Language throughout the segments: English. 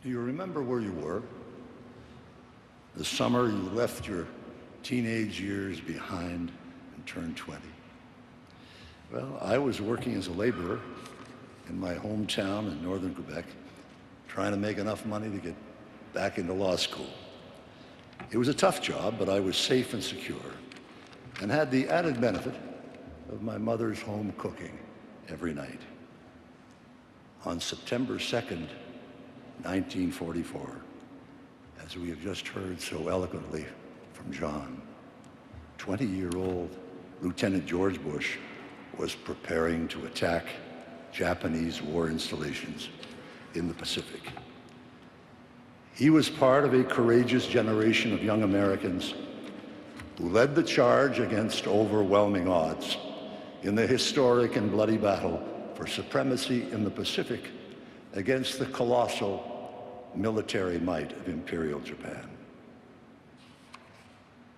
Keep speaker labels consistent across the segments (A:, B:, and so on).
A: Do you remember where you were? The summer you left your teenage years behind and turned 20. Well, I was working as a laborer in my hometown in northern Quebec, trying to make enough money to get back into law school. It was a tough job, but I was safe and secure, and had the added benefit of my mother's home cooking every night. On September 2nd, 1944, as we have just heard so eloquently from John, 20-year-old Lieutenant George Bush was preparing to attack Japanese war installations in the Pacific. He was part of a courageous generation of young Americans who led the charge against overwhelming odds in the historic and bloody battle for supremacy in the Pacific against the colossal military might of Imperial Japan.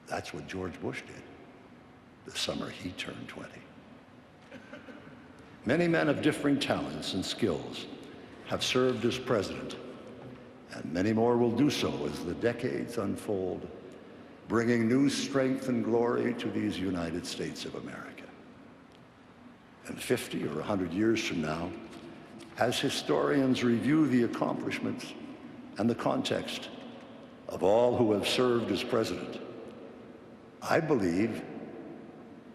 A: That's what George Bush did the summer he turned 20. Many men of differing talents and skills have served as president, and many more will do so as the decades unfold, bringing new strength and glory to these United States of America. And 50 or 100 years from now, as historians review the accomplishments and the context of all who have served as president, I believe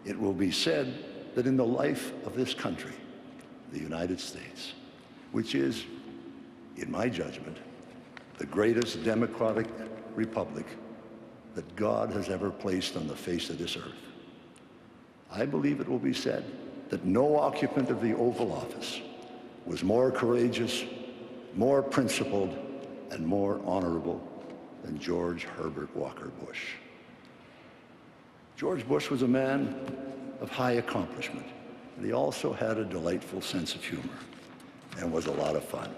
A: it will be said that in the life of this country, the United States, which is, in my judgment, the greatest democratic republic that God has ever placed on the face of this earth, I believe it will be said that no occupant of the Oval Office was more courageous, more principled, and more honorable than George Herbert Walker Bush. George Bush was a man of high accomplishment, and he also had a delightful sense of humor and was a lot of fun.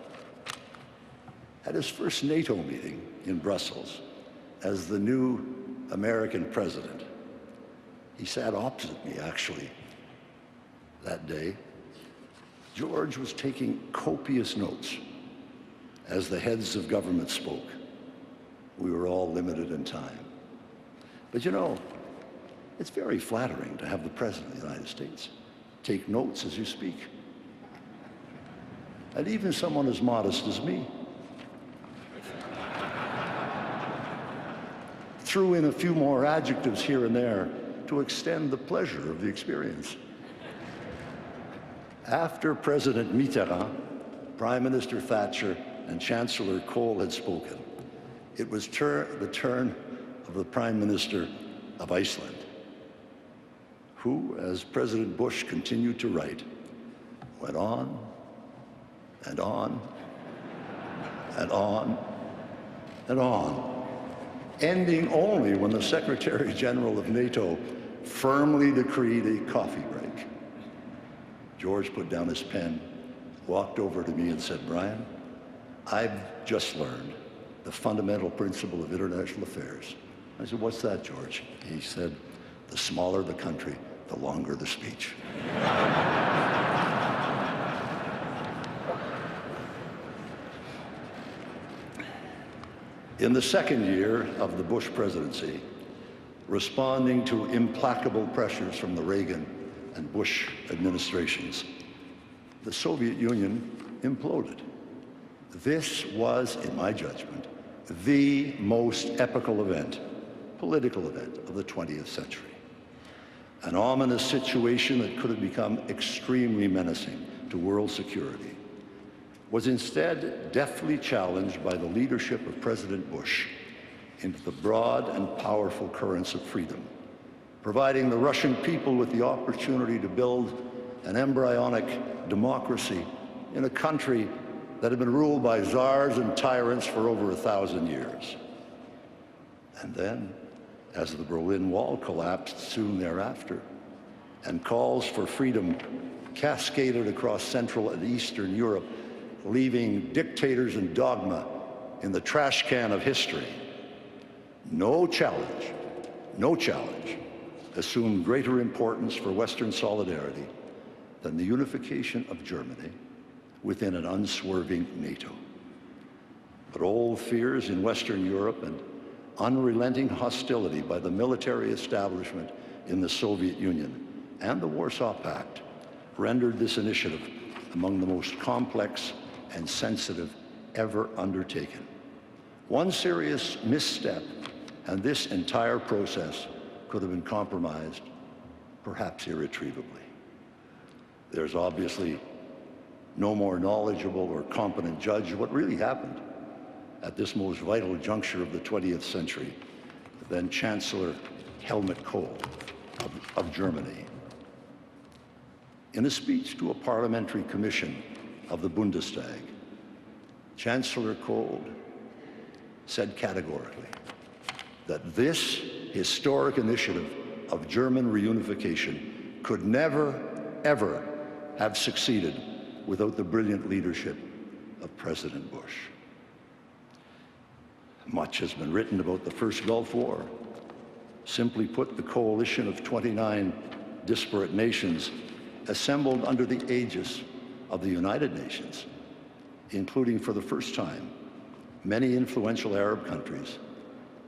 A: At his first NATO meeting in Brussels as the new American president, he sat opposite me, actually, that day. George was taking copious notes as the heads of government spoke. We were all limited in time. But you know, it's very flattering to have the President of the United States take notes as you speak. And even someone as modest as me threw in a few more adjectives here and there to extend the pleasure of the experience. After President Mitterrand, Prime Minister Thatcher, and Chancellor Kohl had spoken, it was the turn of the Prime Minister of Iceland, who, as President Bush continued to write, went on and on and on and on, ending only when the Secretary General of NATO firmly decreed a coffee break. George put down his pen, walked over to me and said, "Brian, I've just learned the fundamental principle of international affairs." I said, "What's that, George?" He said, "The smaller the country, the longer the speech." In the second year of the Bush presidency, responding to implacable pressures from the Reagan and Bush administrations, the Soviet Union imploded. This was, in my judgment, the most epical event, political event of the 20th century. An ominous situation that could have become extremely menacing to world security was instead deftly challenged by the leadership of President Bush into the broad and powerful currents of freedom, providing the Russian people with the opportunity to build an embryonic democracy in a country that had been ruled by czars and tyrants for over 1,000 years. And then, as the Berlin Wall collapsed soon thereafter, and calls for freedom cascaded across Central and Eastern Europe, leaving dictators and dogma in the trash can of history, no challenge assumed greater importance for Western solidarity than the unification of Germany within an unswerving NATO. But old fears in Western Europe and unrelenting hostility by the military establishment in the Soviet Union and the Warsaw Pact rendered this initiative among the most complex and sensitive ever undertaken. One serious misstep, and this entire process could have been compromised, perhaps irretrievably. There's obviously no more knowledgeable or competent judge of what really happened at this most vital juncture of the 20th century than Chancellor Helmut Kohl of Germany. In a speech to a parliamentary commission of the Bundestag, Chancellor Kohl said categorically that this historic initiative of German reunification could never, ever have succeeded without the brilliant leadership of President Bush. Much has been written about the first Gulf War. Simply put, the coalition of 29 disparate nations assembled under the aegis of the United Nations, including for the first time many influential Arab countries,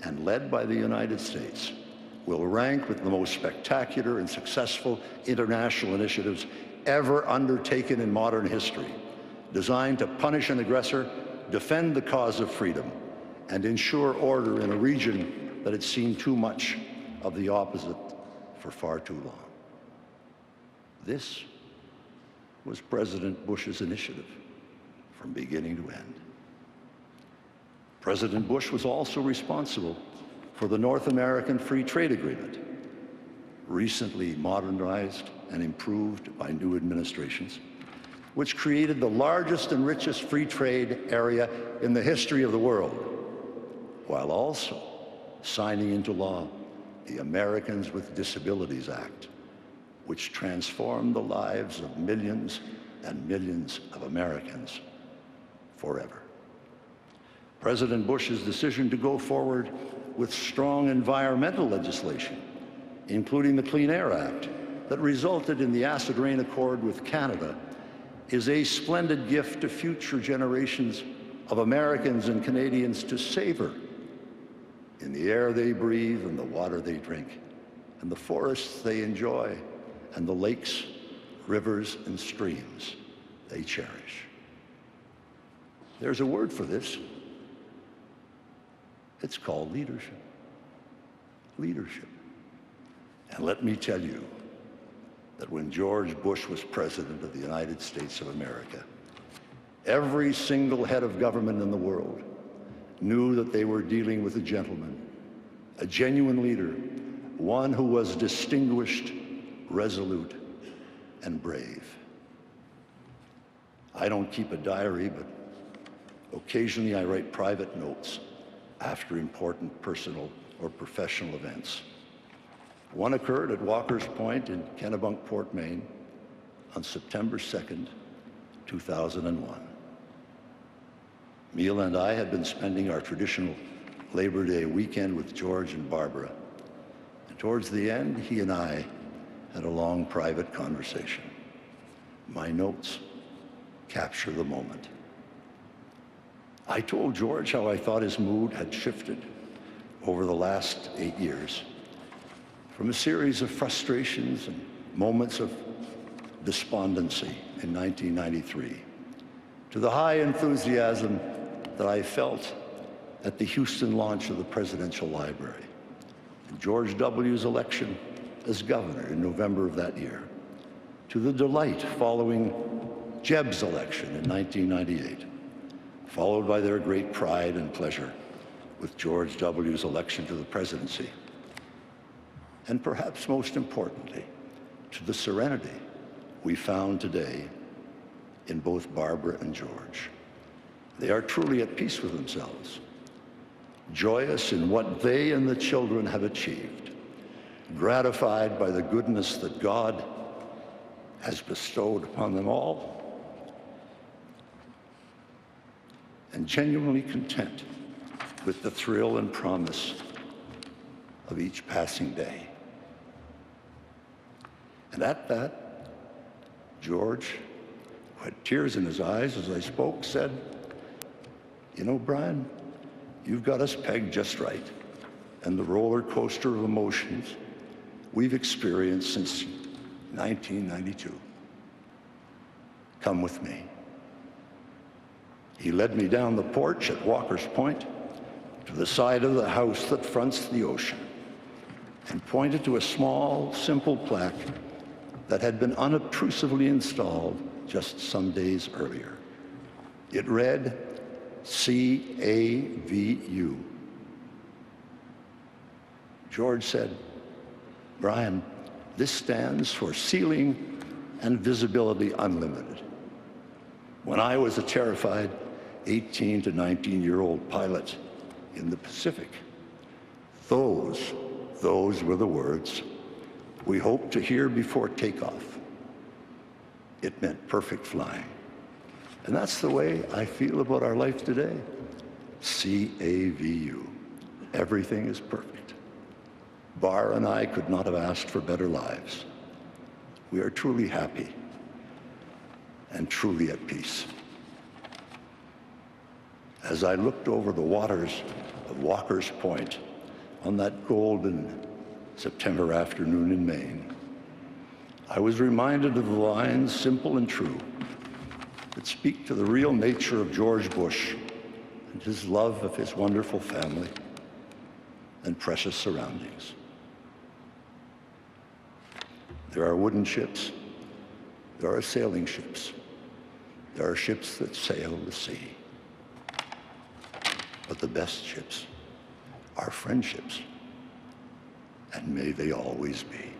A: and led by the United States, will rank with the most spectacular and successful international initiatives ever undertaken in modern history, designed to punish an aggressor, defend the cause of freedom, and ensure order in a region that had seen too much of the opposite for far too long. This was President Bush's initiative from beginning to end. President Bush was also responsible for the North American Free Trade Agreement, recently modernized and improved by new administrations, which created the largest and richest free trade area in the history of the world, while also signing into law the Americans with Disabilities Act, which transformed the lives of millions and millions of Americans forever. President Bush's decision to go forward with strong environmental legislation, including the Clean Air Act, that resulted in the Acid Rain Accord with Canada, is a splendid gift to future generations of Americans and Canadians to savor in the air they breathe and the water they drink, and the forests they enjoy, and the lakes, rivers, and streams they cherish. There's a word for this. It's called leadership. Leadership. And let me tell you that when George Bush was President of the United States of America, every single head of government in the world knew that they were dealing with a gentleman, a genuine leader, one who was distinguished, resolute, and brave. I don't keep a diary, but occasionally I write private notes after important personal or professional events. One occurred at Walker's Point in Kennebunkport, Maine, on September 2nd, 2001. Mila and I had been spending our traditional Labor Day weekend with George and Barbara. And towards the end, he and I had a long private conversation. My notes capture the moment. I told George how I thought his mood had shifted over the last 8 years, from a series of frustrations and moments of despondency in 1993 to the high enthusiasm that I felt at the Houston launch of the Presidential Library, and George W.'s election as governor in November of that year, to the delight following Jeb's election in 1998, followed by their great pride and pleasure with George W.'s election to the presidency, and perhaps most importantly, to the serenity we found today in both Barbara and George. They are truly at peace with themselves, joyous in what they and the children have achieved, gratified by the goodness that God has bestowed upon them all, and genuinely content with the thrill and promise of each passing day. And at that, George, who had tears in his eyes as I spoke, said, You know, Brian, you've got us pegged just right, and the roller coaster of emotions we've experienced since 1992. Come with me. He led me down the porch at Walker's Point to the side of the house that fronts the ocean and pointed to a small, simple plaque that had been unobtrusively installed just some days earlier. It read, CAVU. George said, Brian, this stands for Ceiling and Visibility Unlimited. When I was a terrified 18 to 19-year-old pilot in the Pacific, those were the words we hoped to hear before takeoff. It meant perfect flying. And that's the way I feel about our life today. CAVU. Everything is perfect. Bar and I could not have asked for better lives. We are truly happy and truly at peace. As I looked over the waters of Walker's Point on that golden September afternoon in Maine, I was reminded of the lines, simple and true, that speak to the real nature of George Bush and his love of his wonderful family and precious surroundings. There are wooden ships, there are sailing ships, there are ships that sail the sea. But the best ships are friendships, and may they always be.